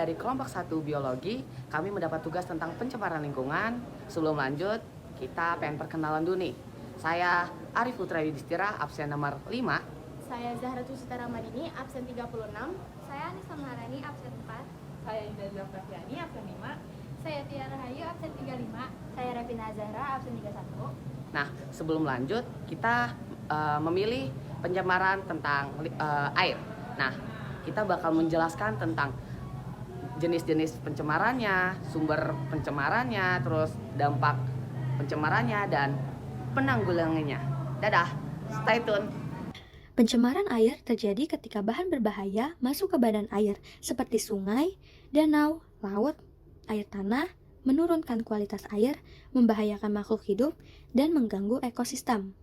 dari kelompok 1 biologi, kami mendapat tugas tentang pencemaran lingkungan. Sebelum lanjut, kita pengen perkenalan dulu nih. Saya Arif Putra Yudhistira, absen nomor 5. Saya Zahratul Sitara Madini, absen 36. Saya Anissa Maharani, absen 4. Saya Indah Zafrafiani, absen 5. Saya Tia Rahayu, absen 35. Saya Revina Zahra, absen 31. Nah, sebelum lanjut, kita memilih pencemaran tentang air. Nah, kita bakal menjelaskan tentang jenis-jenis pencemarannya, sumber pencemarannya, terus dampak pencemarannya, dan penanggulangannya. Dadah, stay tune. Pencemaran air terjadi ketika bahan berbahaya masuk ke badan air seperti sungai, danau, laut, air tanah, menurunkan kualitas air, membahayakan makhluk hidup, dan mengganggu ekosistem.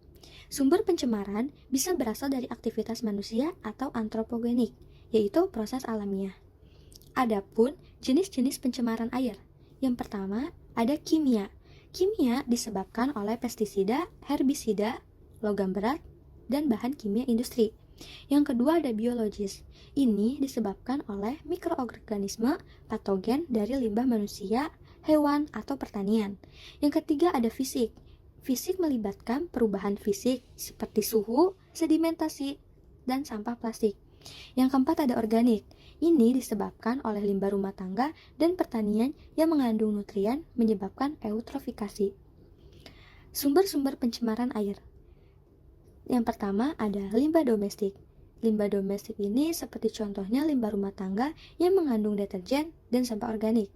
Sumber pencemaran bisa berasal dari aktivitas manusia atau antropogenik, yaitu proses alamiah. Adapun jenis-jenis pencemaran air. Yang pertama, ada kimia. Kimia disebabkan oleh pestisida, herbisida, logam berat, dan bahan kimia industri. Yang kedua ada biologis. Ini disebabkan oleh mikroorganisme patogen dari limbah manusia, hewan, atau pertanian. Yang ketiga ada fisik. Fisik melibatkan perubahan fisik seperti suhu, sedimentasi, dan sampah plastik. Yang keempat ada organik. Ini disebabkan oleh limbah rumah tangga dan pertanian yang mengandung nutrien menyebabkan eutrofikasi. Sumber-sumber pencemaran air. Yang pertama ada limbah domestik. Limbah domestik ini seperti contohnya limbah rumah tangga yang mengandung deterjen dan sampah organik.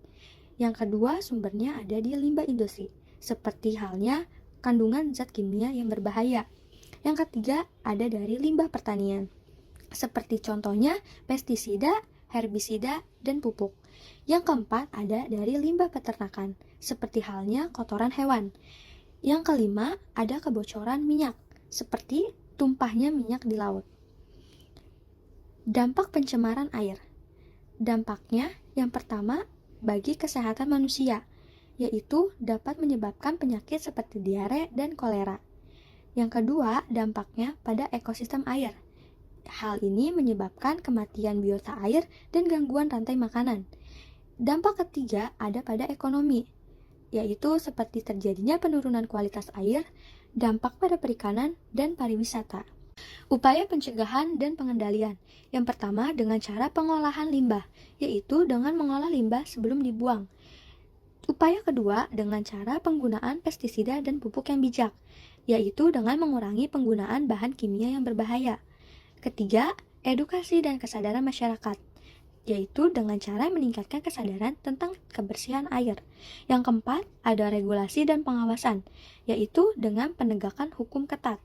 Yang kedua sumbernya ada di limbah industri, seperti halnya kandungan zat kimia yang berbahaya. Yang ketiga ada dari limbah pertanian, seperti contohnya pestisida, herbisida, dan pupuk. Yang keempat ada dari limbah peternakan, seperti halnya kotoran hewan. Yang kelima ada kebocoran minyak, seperti tumpahnya minyak di laut. Dampak pencemaran air. Dampaknya yang pertama bagi kesehatan manusia, yaitu dapat menyebabkan penyakit seperti diare dan kolera. Yang kedua, dampaknya pada ekosistem air. Hal ini menyebabkan kematian biota air dan gangguan rantai makanan. Dampak ketiga ada pada ekonomi, yaitu seperti terjadinya penurunan kualitas air, dampak pada perikanan dan pariwisata. Upaya pencegahan dan pengendalian. Yang pertama dengan cara pengolahan limbah, yaitu dengan mengolah limbah sebelum dibuang. Upaya kedua dengan cara penggunaan pestisida dan pupuk yang bijak, yaitu dengan mengurangi penggunaan bahan kimia yang berbahaya. Ketiga, edukasi dan kesadaran masyarakat, yaitu dengan cara meningkatkan kesadaran tentang kebersihan air. Yang keempat, ada regulasi dan pengawasan, yaitu dengan penegakan hukum ketat.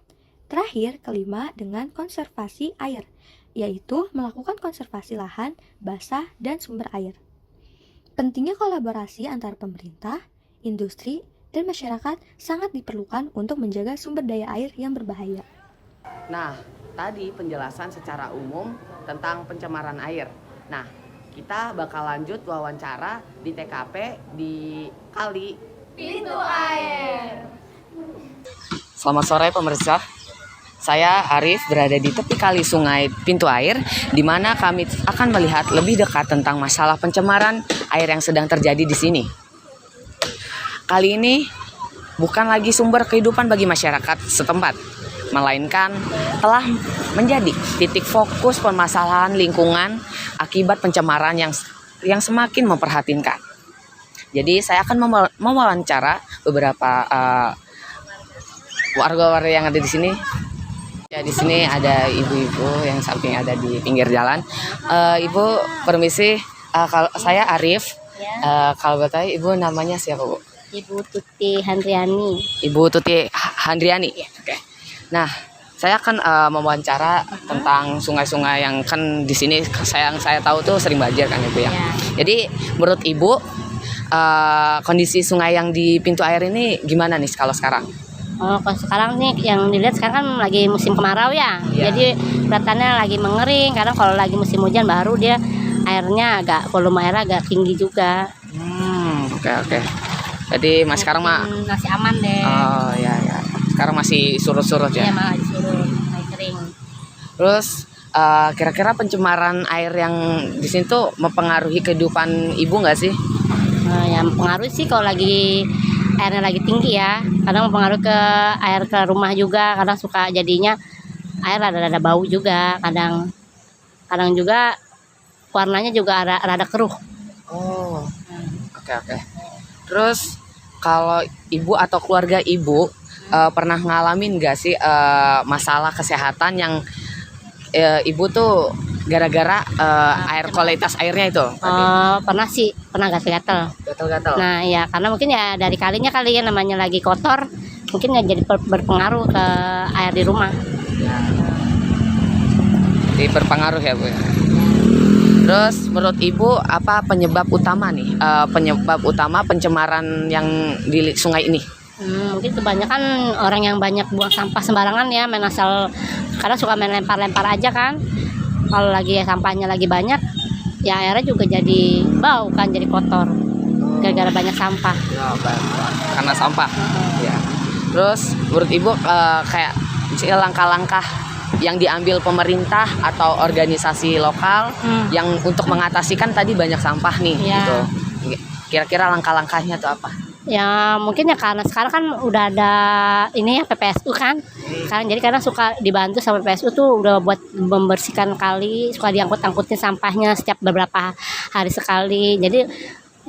Terakhir, kelima, dengan konservasi air, yaitu melakukan konservasi lahan, basah, dan sumber air. Pentingnya kolaborasi antara pemerintah, industri, dan masyarakat sangat diperlukan untuk menjaga sumber daya air yang berbahaya. Nah, tadi penjelasan secara umum tentang pencemaran air. Nah, kita bakal lanjut wawancara di TKP di Kali Pintu Air. Selamat sore pemirsa. Saya Arif berada di tepi kali sungai Pintu Air, di mana kami akan melihat lebih dekat tentang masalah pencemaran air yang sedang terjadi di sini. Kali ini bukan lagi sumber kehidupan bagi masyarakat setempat, melainkan telah menjadi titik fokus permasalahan lingkungan akibat pencemaran yang semakin memprihatinkan. Jadi saya akan mewawancara beberapa warga-warga yang ada di sini. Ya, di sini ada ibu-ibu yang samping ada di pinggir jalan. Ibu, permisi, kalau saya Arif. Kalau boleh tahu ibu namanya siapa, Bu? Ibu Tuti Handriani. Ibu Tuti Handriani. Oke. Nah, saya akan mewawancara tentang sungai-sungai yang kan di sini saya tahu tuh sering banjir kan Ibu ya. Jadi menurut Ibu kondisi sungai yang di Pintu Air ini gimana nih kalau sekarang? Oh, kalau sekarang nih yang dilihat sekarang kan lagi musim kemarau ya. Jadi kelihatannya lagi mengering, karena kalau lagi musim hujan baru dia airnya volume airnya agak tinggi juga. Oke. Jadi mas sekarang masih aman deh. Oh ya. Sekarang masih surut-surut ya. Iya, masih surut, masih kering. Terus Kira-kira pencemaran air yang di sini tuh mempengaruhi kehidupan ibu nggak sih? Yang pengaruh sih kalau lagi airnya lagi tinggi ya, kadang mempengaruhi ke air ke rumah juga, kadang suka jadinya air rada-rada bau juga, kadang juga warnanya juga rada keruh. Oh, oke. Terus kalau ibu atau keluarga ibu pernah ngalamin nggak sih masalah kesehatan yang ibu tuh gara-gara kualitas airnya itu? Pernah sih, pernah gatal-gatal. Gatal-gatal. Nah ya karena mungkin ya dari kalinya kali ya, namanya lagi kotor, mungkin ya jadi berpengaruh ke air di rumah. Jadi berpengaruh ya bu. Terus menurut ibu apa penyebab utama nih? Penyebab utama pencemaran yang di sungai ini? Mungkin kebanyakan orang yang banyak buang sampah sembarangan ya, main asal, kadang suka main lempar-lempar aja kan. Kalau lagi sampahnya lagi banyak, ya airnya juga jadi bau kan, jadi kotor gara-gara banyak sampah. Ya, karena sampah. Ya. Terus menurut ibu kayak langkah-langkah yang diambil pemerintah atau organisasi lokal yang untuk mengatasi, kan tadi banyak sampah nih gitu. Kira-kira langkah-langkahnya tuh apa? Ya mungkin ya karena sekarang kan udah ada ini ya PPSU kan. Sekarang jadi kadang suka dibantu sama PPSU tuh udah buat membersihkan kali, suka diangkut-angkutin sampahnya setiap beberapa hari sekali. Jadi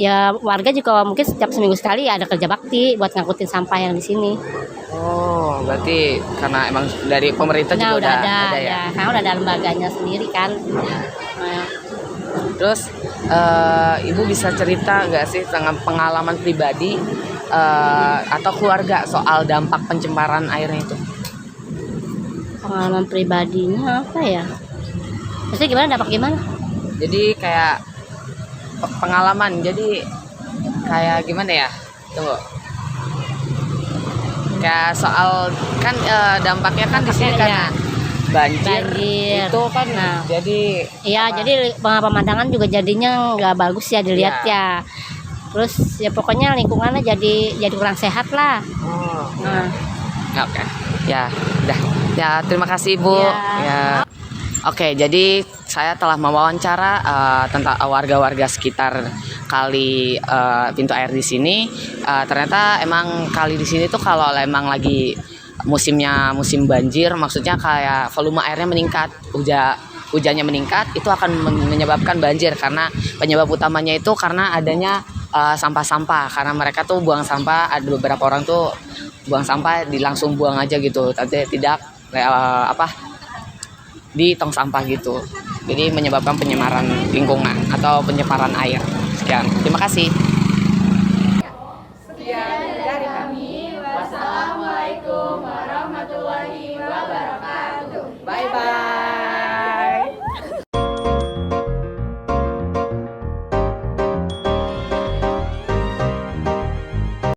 ya warga juga mungkin setiap seminggu sekali ada kerja bakti buat ngangkutin sampah yang di sini. Oh, berarti karena emang dari pemerintah juga udah ada ya. Karena udah ada lembaganya sendiri kan. Nah, terus ibu bisa cerita nggak sih tentang pengalaman pribadi atau keluarga soal dampak pencemaran airnya itu? pengalaman pribadinya apa ya? Maksudnya gimana, dampak gimana? Jadi kayak pengalaman, jadi kayak gimana ya? Tunggu. Kayak soal kan dampaknya kan di sini karena banjir itu kan, nah, jadi iya, jadi pemandangan juga jadinya nggak bagus ya dilihat ya. Terus ya pokoknya lingkungannya jadi kurang sehat lah. Nah, oke. Ya, udah. Ya, terima kasih Bu. Ya. Oke, jadi saya telah mewawancara tentang warga-warga sekitar kali pintu air di sini. Ternyata emang kali di sini tuh kalau emang lagi musim banjir, maksudnya kayak volume airnya meningkat, hujannya meningkat, itu akan menyebabkan banjir karena penyebab utamanya itu karena adanya sampah-sampah, karena mereka tuh buang sampah, ada beberapa orang tuh buang sampah langsung buang aja gitu, tapi tidak di tong sampah gitu. Jadi menyebabkan pencemaran lingkungan atau pencemaran air. Sekian. Terima kasih.